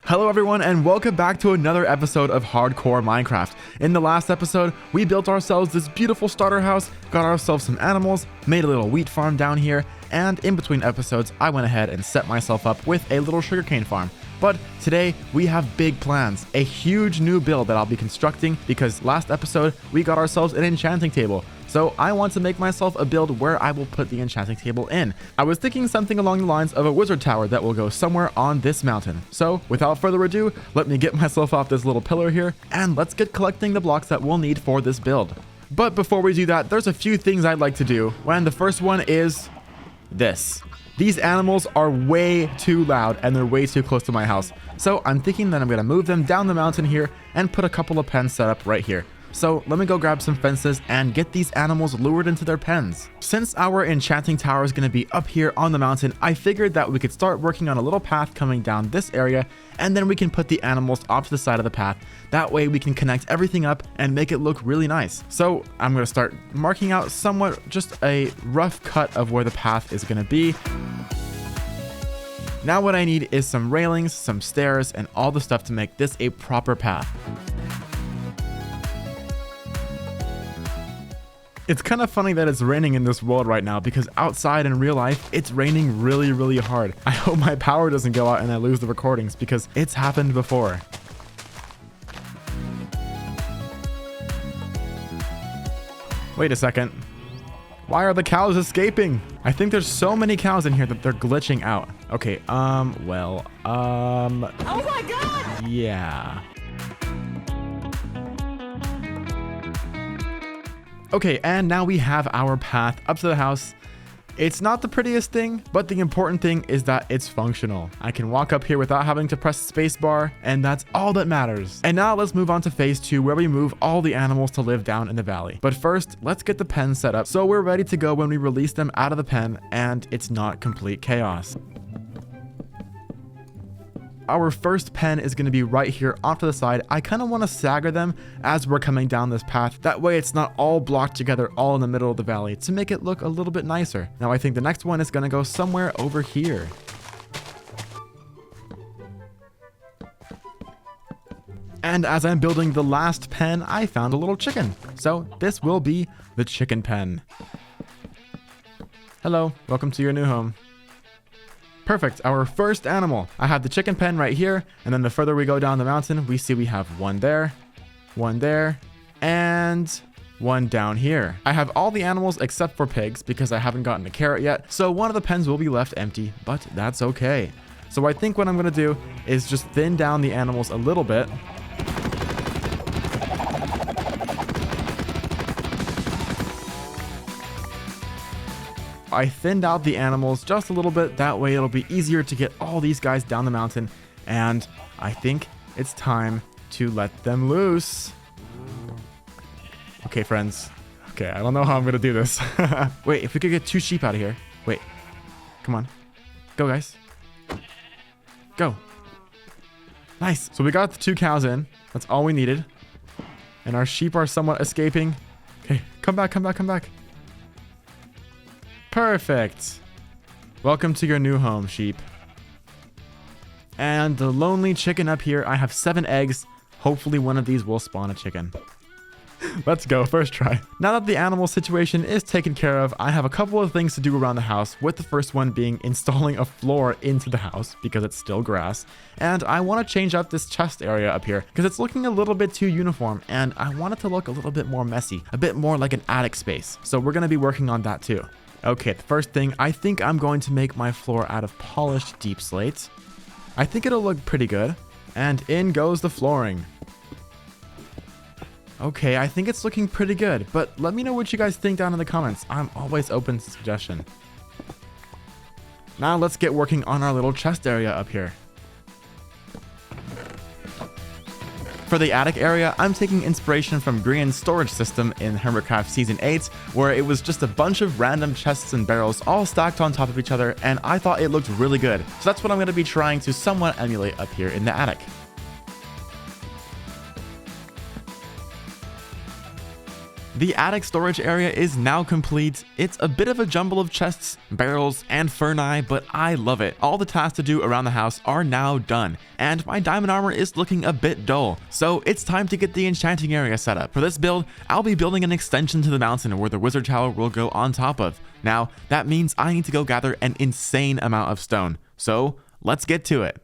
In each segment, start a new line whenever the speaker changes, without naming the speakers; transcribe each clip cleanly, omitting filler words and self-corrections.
Hello everyone and welcome back to another episode of Hardcore Minecraft. In the last episode, we built ourselves this beautiful starter house, got ourselves some animals, made a little wheat farm down here, and in between episodes, I went ahead and set myself up with a little sugarcane farm. But today, we have big plans, a huge new build that I'll be constructing because last episode, we got ourselves an enchanting table. So I want to make myself a build where I will put the enchanting table in. I was thinking something along the lines of a wizard tower that will go somewhere on this mountain. So without further ado, let me get myself off this little pillar here and let's get collecting the blocks that we'll need for this build. But before we do that, there's a few things I'd like to do. And the first one is this. These animals are way too loud and they're way too close to my house. So I'm thinking that I'm gonna move them down the mountain here and put a couple of pens set up right here. So let me go grab some fences and get these animals lured into their pens. Since our enchanting tower is going to be up here on the mountain, I figured that we could start working on a little path coming down this area, and then we can put the animals off to the side of the path. That way we can connect everything up and make it look really nice. So I'm going to start marking out somewhat just a rough cut of where the path is going to be. Now what I need is some railings, some stairs, and all the stuff to make this a proper path. It's kind of funny that it's raining in this world right now because outside in real life, it's raining really, really hard. I hope my power doesn't go out and I lose the recordings because it's happened before. Wait a second. Why are the cows escaping? I think there's so many cows in here that they're glitching out. Okay, oh my God! Yeah. Okay, and now we have our path up to the house. It's not the prettiest thing, but the important thing is that it's functional. I can walk up here without having to press spacebar, and that's all that matters. And now let's move on to phase 2, where we move all the animals to live down in the valley. But first, let's get the pen set up so we're ready to go when we release them out of the pen and it's not complete chaos. Our first pen is going to be right here off to the side. I kind of want to stagger them as we're coming down this path. That way it's not all blocked together all in the middle of the valley to make it look a little bit nicer. Now I think the next one is going to go somewhere over here. And as I'm building the last pen, I found a little chicken. So this will be the chicken pen. Hello, welcome to your new home. Perfect, our first animal. I have the chicken pen right here, and then the further we go down the mountain, we see we have one there, and one down here. I have all the animals except for pigs because I haven't gotten a carrot yet, so one of the pens will be left empty, but that's okay. So I think what I'm gonna do is just thin down the animals a little bit. I thinned out the animals just a little bit, that way it'll be easier to get all these guys down the mountain, and I think it's time to let them loose. Okay, friends. Okay, I don't know how I'm gonna do this. Wait, if we could get 2 sheep out of here. Wait, come on. Go, guys. Go. Nice. So we got the 2 cows in. That's all we needed. And our sheep are somewhat escaping. Okay, come back, come back, come back. Perfect. Welcome to your new home, sheep. And the lonely chicken up here, I have 7 eggs. Hopefully one of these will spawn a chicken. Let's go, first try. Now that the animal situation is taken care of, I have a couple of things to do around the house, with the first one being installing a floor into the house because it's still grass. And I want to change up this chest area up here because it's looking a little bit too uniform and I want it to look a little bit more messy, a bit more like an attic space. So we're going to be working on that too. Okay, the first thing, I think I'm going to make my floor out of polished deep slate. I think it'll look pretty good. And in goes the flooring. Okay, I think it's looking pretty good, but let me know what you guys think down in the comments. I'm always open to suggestion. Now let's get working on our little chest area up here. For the attic area, I'm taking inspiration from Grian's storage system in Minecraft Season 8, where it was just a bunch of random chests and barrels all stacked on top of each other, and I thought it looked really good. So that's what I'm going to be trying to somewhat emulate up here in the attic. The attic storage area is now complete. It's a bit of a jumble of chests, barrels, and ferni, but I love it. All the tasks to do around the house are now done, and my diamond armor is looking a bit dull. So it's time to get the enchanting area set up. For this build, I'll be building an extension to the mountain where the wizard tower will go on top of. Now, that means I need to go gather an insane amount of stone. So let's get to it.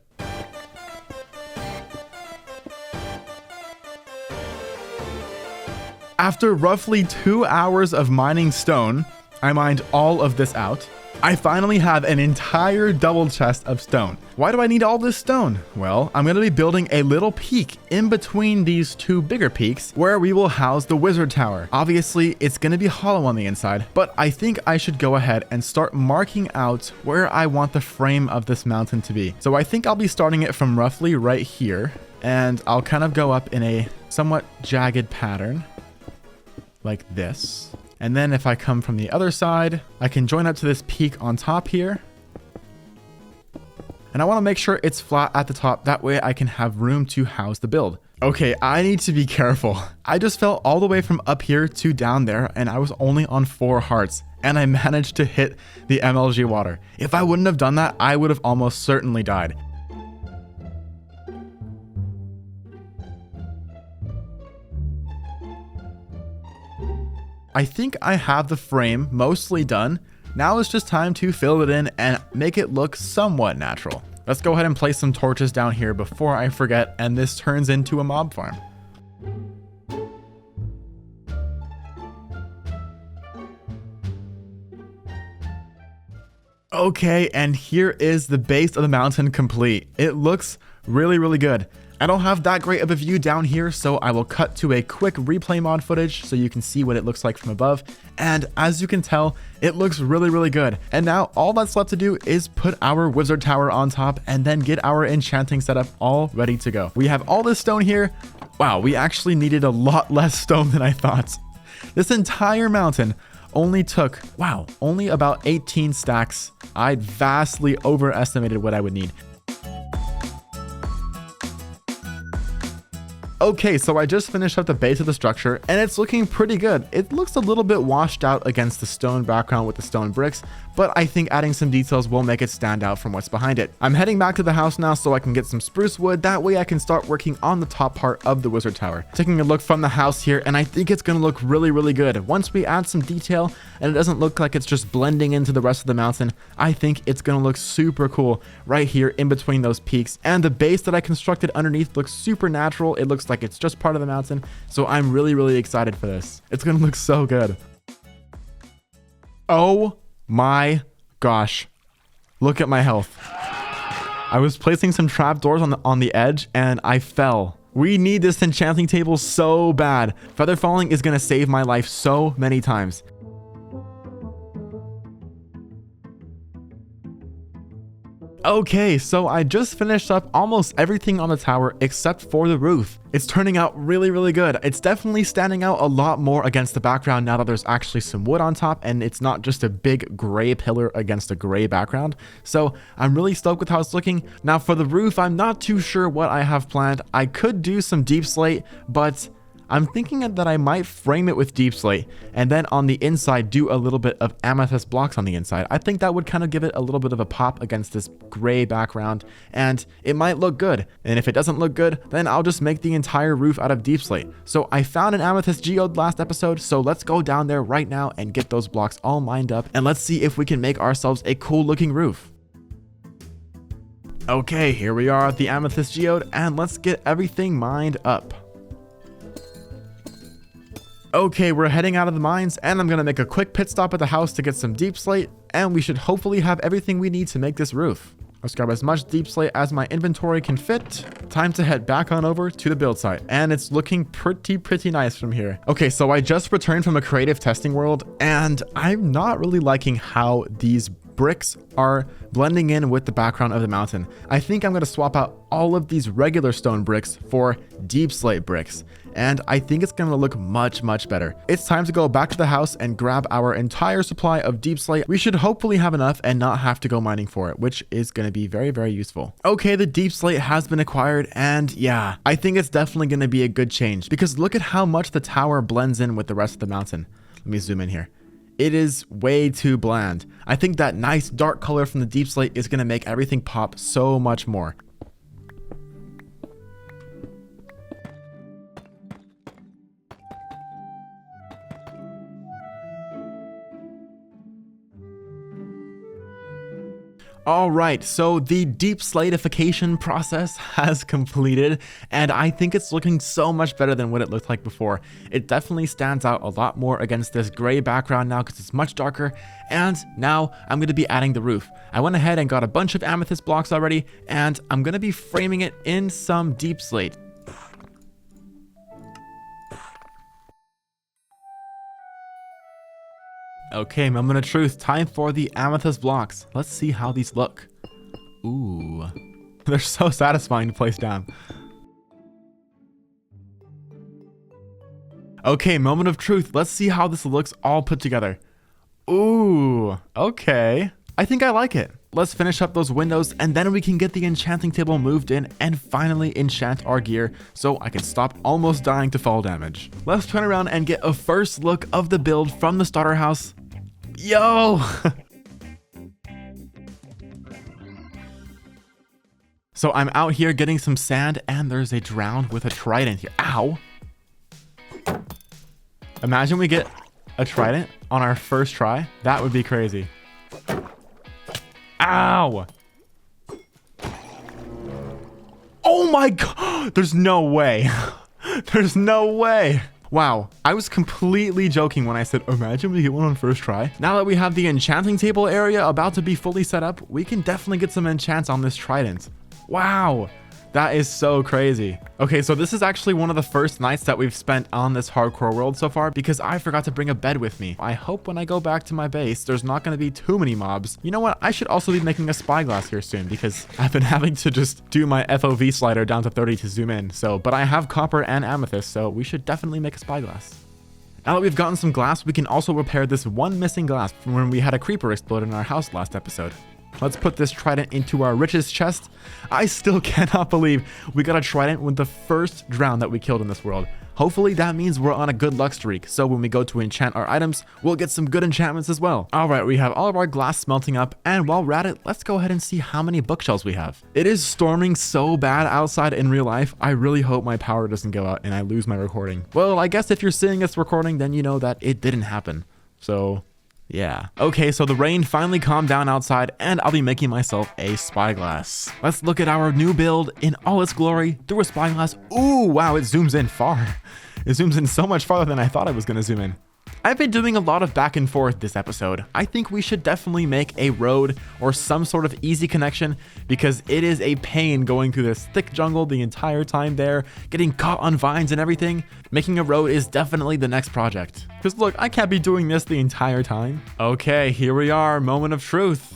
After roughly 2 hours of mining stone, I mined all of this out. I finally have an entire double chest of stone. Why do I need all this stone? Well, I'm going to be building a little peak in between these two bigger peaks where we will house the wizard tower. Obviously, it's going to be hollow on the inside, but I think I should go ahead and start marking out where I want the frame of this mountain to be. So I think I'll be starting it from roughly right here, and I'll kind of go up in a somewhat jagged pattern like this. And then if I come from the other side, I can join up to this peak on top here. And I want to make sure it's flat at the top. That way I can have room to house the build. Okay, I need to be careful. I just fell all the way from up here to down there, and I was only on 4 hearts. And I managed to hit the MLG water. If I wouldn't have done that, I would have almost certainly died. I think I have the frame mostly done. Now it's just time to fill it in and make it look somewhat natural. Let's go ahead and place some torches down here before I forget and this turns into a mob farm. Okay, and here is the base of the mountain complete. It looks really, really good. I don't have that great of a view down here, so I will cut to a quick replay mod footage so you can see what it looks like from above. And as you can tell, it looks really, really good. And now all that's left to do is put our wizard tower on top and then get our enchanting setup all ready to go. We have all this stone here. Wow, we actually needed a lot less stone than I thought. This entire mountain only took, wow, only about 18 stacks. I vastly overestimated what I would need. Okay, so I just finished up the base of the structure and it's looking pretty good. It looks a little bit washed out against the stone background with the stone bricks, but I think adding some details will make it stand out from what's behind it. I'm heading back to the house now so I can get some spruce wood. That way I can start working on the top part of the wizard tower. Taking a look from the house here, and I think it's going to look really, really good. Once we add some detail and it doesn't look like it's just blending into the rest of the mountain, I think it's going to look super cool right here in between those peaks. And the base that I constructed underneath looks super natural. It looks like it's just part of the mountain, so I'm really, really excited for this. It's gonna look so good. Oh my gosh, look at my health. I was placing some trapdoors on the edge and I fell. We need this enchanting table so bad. Feather falling is gonna save my life so many times. Okay, so I just finished up almost everything on the tower except for the roof. It's turning out really, really good. It's definitely standing out a lot more against the background now that there's actually some wood on top and it's not just a big gray pillar against a gray background. So I'm really stoked with how it's looking. Now for the roof, I'm not too sure what I have planned. I could do some deep slate, but I'm thinking that I might frame it with deep slate and then on the inside do a little bit of amethyst blocks on the inside. I think that would kind of give it a little bit of a pop against this gray background and it might look good. And if it doesn't look good, then I'll just make the entire roof out of deep slate. So I found an amethyst geode last episode, so let's go down there right now and get those blocks all mined up and let's see if we can make ourselves a cool looking roof. Okay, here we are at the amethyst geode and let's get everything mined up. Okay, we're heading out of the mines and I'm gonna make a quick pit stop at the house to get some deep slate and we should hopefully have everything we need to make this roof. Let's grab as much deep slate as my inventory can fit. Time to head back on over to the build site and it's looking pretty nice from here. Okay, so I just returned from a creative testing world and I'm not really liking how these bricks are blending in with the background of the mountain. I think I'm going to swap out all of these regular stone bricks for deep slate bricks, and I think it's going to look much better. It's time to go back to the house and grab our entire supply of deep slate. We should hopefully have enough and not have to go mining for it, which is going to be very useful. Okay, the deep slate has been acquired, and yeah, I think it's definitely going to be a good change because look at how much the tower blends in with the rest of the mountain. Let me zoom in here. It is way too bland. I think that nice dark color from the deep slate is going to make everything pop so much more. All right, so the deep slateification process has completed, and I think it's looking so much better than what it looked like before. It definitely stands out a lot more against this gray background now because it's much darker, and now I'm going to be adding the roof. I went ahead and got a bunch of amethyst blocks already, and I'm going to be framing it in some deep slate. Okay, moment of truth. Time for the amethyst blocks. Let's see how these look. Ooh, they're so satisfying to place down. Okay, moment of truth. Let's see how this looks all put together. Ooh, okay. I think I like it. Let's finish up those windows and then we can get the enchanting table moved in and finally enchant our gear so I can stop almost dying to fall damage. Let's turn around and get a first look of the build from the starter house. Yo! So I'm out here getting some sand and there's a drown with a trident here. Ow! Imagine we get a trident on our first try. That would be crazy. Ow! Oh my god! There's no way. There's no way. Wow, I was completely joking when I said, imagine we get one on first try. Now that we have the enchanting table area about to be fully set up, we can definitely get some enchants on this trident. Wow, that is so crazy. Okay, so this is actually one of the first nights that we've spent on this hardcore world so far because I forgot to bring a bed with me. I hope when I go back to my base, there's not going to be too many mobs. You know what? I should also be making a spyglass here soon because I've been having to just do my FOV slider down to 30 to zoom in. But I have copper and amethyst, so we should definitely make a spyglass. Now that we've gotten some glass, we can also repair this one missing glass from when we had a creeper explode in our house last episode. Let's put this trident into our riches chest. I still cannot believe we got a trident with the first drown that we killed in this world. Hopefully that means we're on a good luck streak, so when we go to enchant our items, we'll get some good enchantments as well. Alright, we have all of our glass smelting up, and while we're at it, let's go ahead and see how many bookshelves we have. It is storming so bad outside in real life, I really hope my power doesn't go out and I lose my recording. Well, I guess if you're seeing this recording, then you know that it didn't happen. So yeah. Okay, so the rain finally calmed down outside and I'll be making myself a spyglass. Let's look at our new build in all its glory through a spyglass. Ooh, wow, it zooms in far. It zooms in so much farther than I thought I was going to zoom in. I've been doing a lot of back and forth this episode. I think we should definitely make a road or some sort of easy connection because it is a pain going through this thick jungle the entire time there, getting caught on vines and everything. Making a road is definitely the next project. Because look, I can't be doing this the entire time. Okay, here we are, moment of truth.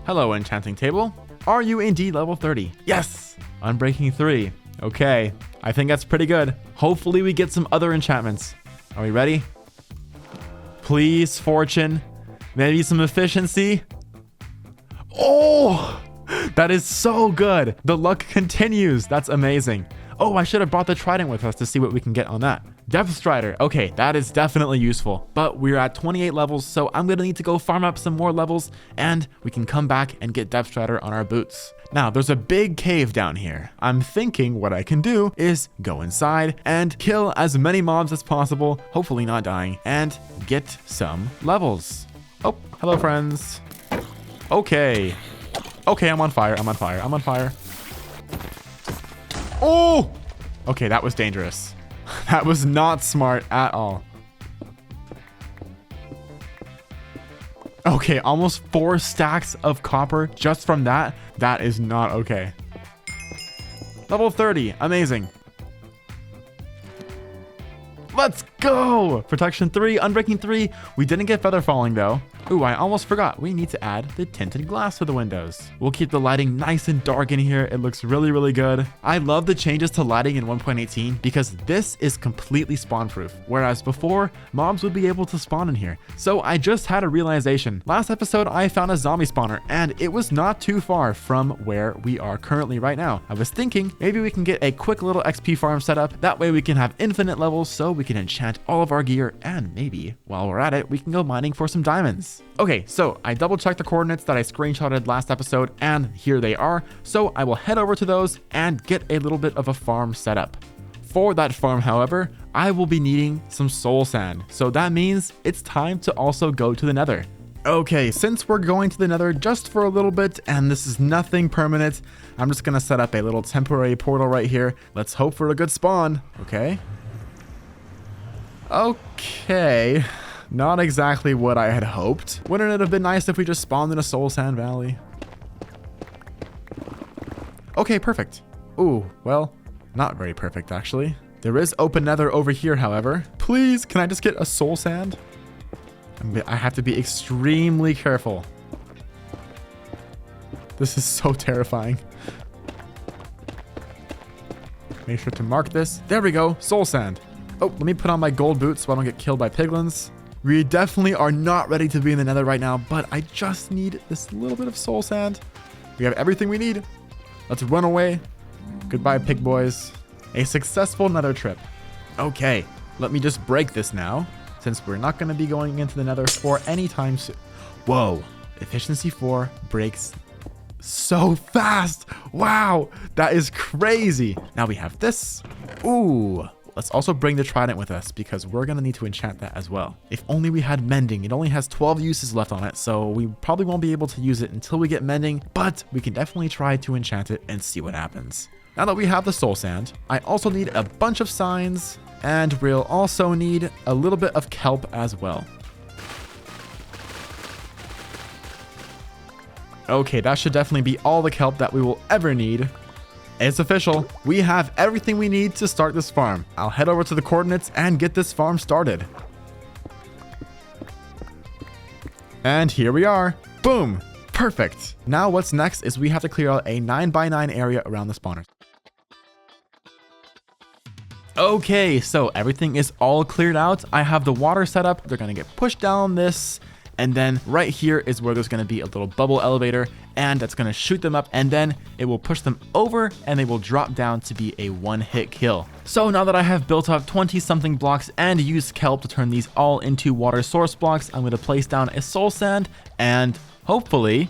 Hello, enchanting table. Are you indeed level 30? Yes! Unbreaking 3. Okay, I think that's pretty good. Hopefully we get some other enchantments. Are we ready? Please, fortune. Maybe some efficiency. Oh! That is so good. The luck continues. That's amazing. Oh, I should have brought the trident with us to see what we can get on that. Depth Strider. Okay, that is definitely useful. But we're at 28 levels, so I'm going to need to go farm up some more levels, and we can come back and get Depth Strider on our boots. Now, there's a big cave down here. I'm thinking what I can do is go inside and kill as many mobs as possible, hopefully not dying, and get some levels. Oh, hello, friends. Okay. Okay, I'm on fire. I'm on fire. I'm on fire. Oh! Okay, that was dangerous. That was not smart at all. Okay, almost 4 stacks of copper just from that. That is not okay. Level 30. Amazing. Let's go! Protection 3, Unbreaking 3. We didn't get Feather Falling though. Ooh, I almost forgot. We need to add the tinted glass to the windows. We'll keep the lighting nice and dark in here. It looks really, really good. I love the changes to lighting in 1.18 because this is completely spawn-proof, whereas before, mobs would be able to spawn in here. So I just had a realization. Last episode, I found a zombie spawner, and it was not too far from where we are currently right now. I was thinking maybe we can get a quick little XP farm set up. That way we can have infinite levels so we can enchant all of our gear, and maybe while we're at it, we can go mining for some diamonds. Okay, so I double checked the coordinates that I screenshotted last episode, and here they are. So I will head over to those and get a little bit of a farm set up. For that farm, however, I will be needing some soul sand. So that means it's time to also go to the nether. Okay, since we're going to the nether just for a little bit, and this is nothing permanent, I'm just gonna set up a little temporary portal right here. Let's hope for a good spawn. Okay. Okay. Not exactly what I had hoped. Wouldn't it have been nice if we just spawned in a soul sand valley? Okay, perfect. Ooh, well, not very perfect actually. There is open nether over here, however. Please, can I just get a soul sand? I have to be extremely careful. This is so terrifying. Make sure to mark this. There we go, soul sand. Oh, let me put on my gold boots so I don't get killed by piglins. We definitely are not ready to be in the nether right now, but I just need this little bit of soul sand. We have everything we need. Let's run away. Goodbye, pig boys. A successful nether trip. Okay, let me just break this now, since we're not going to be going into the nether for any time soon. Whoa, efficiency 4 breaks so fast. Wow, that is crazy. Now we have this. Ooh. Let's also bring the trident with us because we're going to need to enchant that as well. If only we had mending. It only has 12 uses left on it, so we probably won't be able to use it until we get mending, but we can definitely try to enchant it and see what happens. Now that we have the soul sand, I also need a bunch of signs, and we'll also need a little bit of kelp as well. Okay, that should definitely be all the kelp that we will ever need. It's official. We have everything we need to start this farm. I'll head over to the coordinates and get this farm started. And here we are. Boom. Perfect. Now what's next is we have to clear out a 9x9 area around the spawners. Okay, so everything is all cleared out. I have the water set up. They're going to get pushed down this. And then right here is where there's going to be a little bubble elevator, and that's going to shoot them up, and then it will push them over and they will drop down to be a one-hit kill. So now that I have built up 20 something blocks and used kelp to turn these all into water source blocks, I'm going to place down a soul sand, and hopefully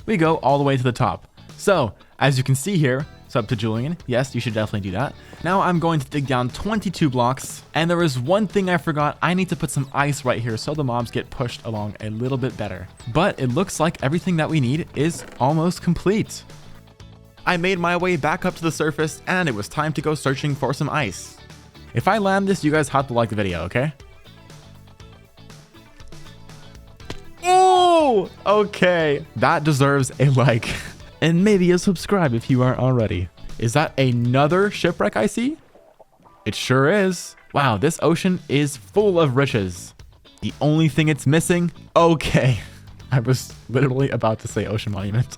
we go all the way to the top. So as you can see here, sub to Julien. Yes, you should definitely do that. Now I'm going to dig down 22 blocks. And there is one thing I forgot. I need to put some ice right here so the mobs get pushed along a little bit better. But it looks like everything that we need is almost complete. I made my way back up to the surface and it was time to go searching for some ice. If I land this, you guys have to like the video, okay? Oh, okay. That deserves a like. And maybe a subscribe if you aren't already. Is that another shipwreck I see? It sure is. Wow, this ocean is full of riches. The only thing it's missing? Okay. I was literally about to say ocean monument.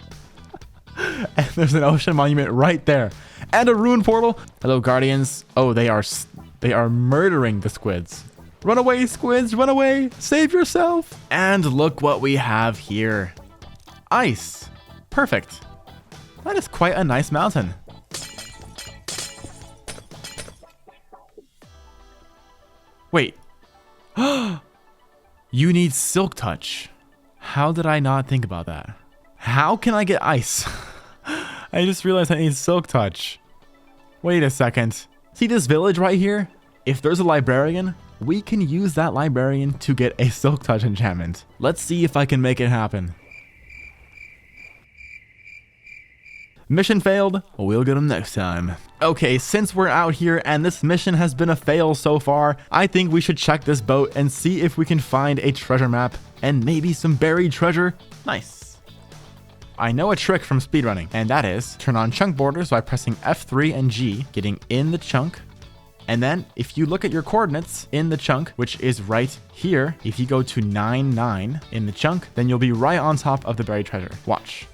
And there's an ocean monument right there. And a ruined portal. Hello, guardians. Oh, they are murdering the squids. Run away, squids, run away. Save yourself. And look what we have here. Ice. Perfect. That is quite a nice mountain. Wait. You need silk touch. How did I not think about that? How can I get ice? I just realized I need silk touch. Wait a second. See this village right here? If there's a librarian, we can use that librarian to get a silk touch enchantment. Let's see if I can make it happen. Mission failed. We'll get them next time. Okay, since we're out here and this mission has been a fail so far, I think we should check this boat and see if we can find a treasure map and maybe some buried treasure. Nice. I know a trick from speedrunning, and that is turn on chunk borders by pressing F3 and G, getting in the chunk, And then if you look at your coordinates in the chunk, which is right here, if you go to 9, 9 in the chunk, then you'll be right on top of the buried treasure. Watch.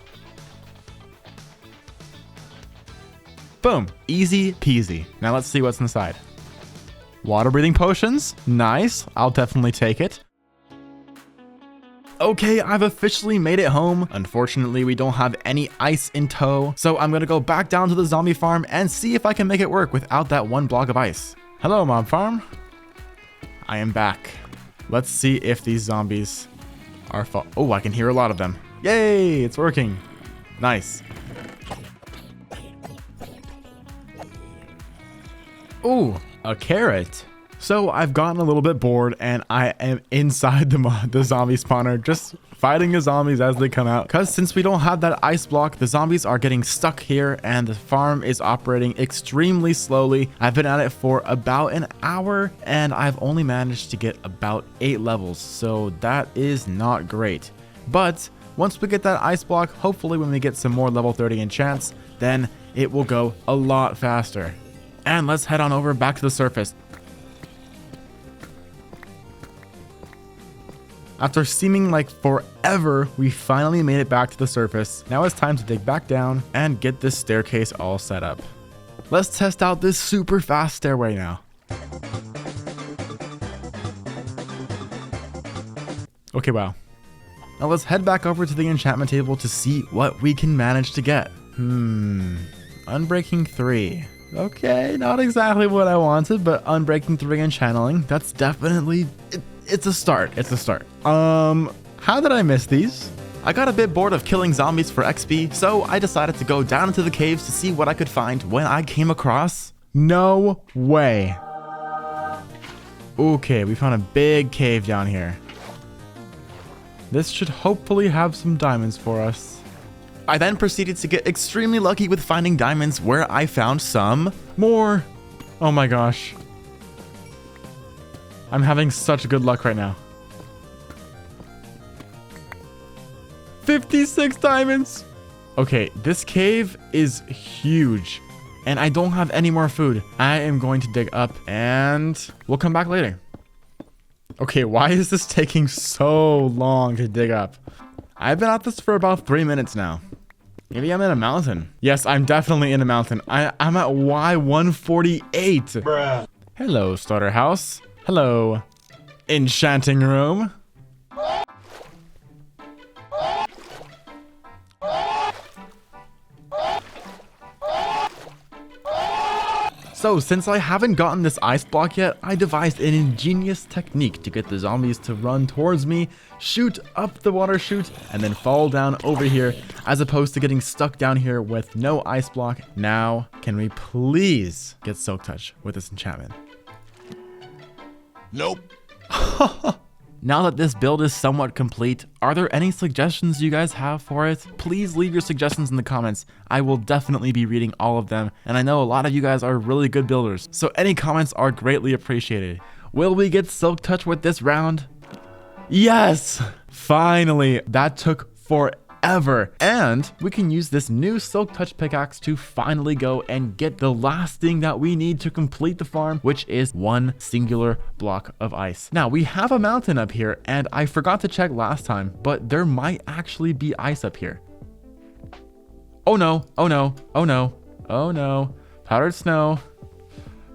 Boom. Easy peasy. Now let's see what's inside. Water breathing potions. Nice. I'll definitely take it. Okay, I've officially made it home. Unfortunately, we don't have any ice in tow, so I'm gonna go back down to the zombie farm and see if I can make it work without that one block of ice. Hello, mob farm. I am back. Let's see if these zombies are oh, I can hear a lot of them. Yay, it's working. Nice. Ooh, a carrot. So I've gotten a little bit bored and I am inside the zombie spawner, just fighting the zombies as they come out. Because since we don't have that ice block, the zombies are getting stuck here and the farm is operating extremely slowly. I've been at it for about an hour and I've only managed to get about 8 levels. So that is not great. But once we get that ice block, hopefully when we get some more level 30 enchants, then it will go a lot faster. And let's head on over back to the surface. After seeming like forever, we finally made it back to the surface. Now it's time to dig back down and get this staircase all set up. Let's test out this super fast stairway now. Okay, wow. Now let's head back over to the enchantment table to see what we can manage to get. Unbreaking 3. Okay, not exactly what I wanted, but Unbreaking 3 and channeling, that's definitely, it's a start. It's a start. How did I miss these? I got a bit bored of killing zombies for XP, so I decided to go down into the caves to see what I could find when I came across. No way. Okay, we found a big cave down here. This should hopefully have some diamonds for us. I then proceeded to get extremely lucky with finding diamonds where I found some more. Oh my gosh. I'm having such good luck right now. 56 diamonds. Okay, this cave is huge and I don't have any more food. I am going to dig up and we'll come back later. Okay, why is this taking so long to dig up? I've been at this for about 3 minutes now. Maybe I'm in a mountain. Yes, I'm definitely in a mountain. I'm at Y148. Bruh. Hello, starter house. Hello, enchanting room. So since I haven't gotten this ice block yet, I devised an ingenious technique to get the zombies to run towards me, shoot up the water chute, and then fall down over here, as opposed to getting stuck down here with no ice block. Now, can we please get Silk Touch with this enchantment? Nope. Now that this build is somewhat complete, are there any suggestions you guys have for it? Please leave your suggestions in the comments. I will definitely be reading all of them, and I know a lot of you guys are really good builders, so any comments are greatly appreciated. Will we get Silk Touch with this round? Yes! Finally! That took forever. And we can use this new Silk Touch pickaxe to finally go and get the last thing that we need to complete the farm, which is one singular block of ice. Now we have a mountain up here and I forgot to check last time, but there might actually be ice up here. Oh no, oh no, oh no, oh no. Powdered snow,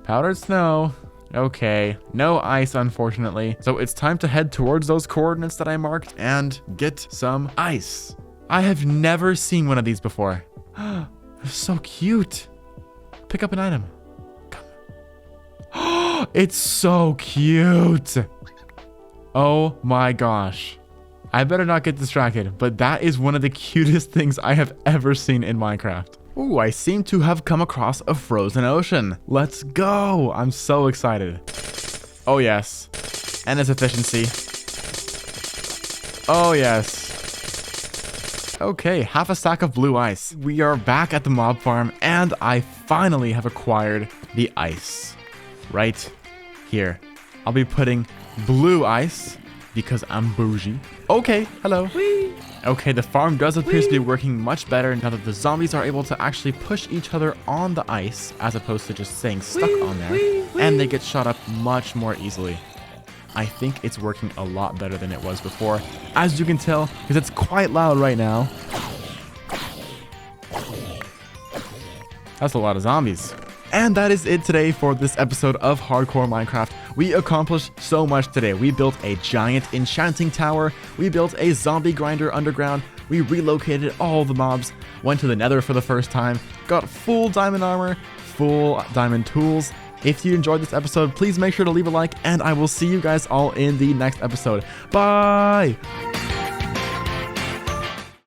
powdered snow. Okay, no ice unfortunately. So it's time to head towards those coordinates that I marked and get some ice. I have never seen one of these before. They're so cute. Pick up an item. Come. It's so cute. Oh my gosh. I better not get distracted, but that is one of the cutest things I have ever seen in Minecraft. Ooh, I seem to have come across a frozen ocean. Let's go. I'm so excited. Oh yes. And its efficiency. Oh yes. Okay, half a stack of blue ice. We are back at the mob farm and I finally have acquired the ice right here. I'll be putting blue ice because I'm bougie. Okay, hello. Whee! Okay, the farm does appear to be working much better now that the zombies are able to actually push each other on the ice as opposed to just staying stuck on there, and they get shot up much more easily. I think it's working a lot better than it was before, as you can tell, because it's quite loud right now. That's a lot of zombies. And that is it today for this episode of Hardcore Minecraft. We accomplished so much today. We built a giant enchanting tower, we built a zombie grinder underground, we relocated all the mobs, went to the nether for the first time, got full diamond armor, full diamond tools. If you enjoyed this episode, please make sure to leave a like, and I will see you guys all in the next episode. Bye!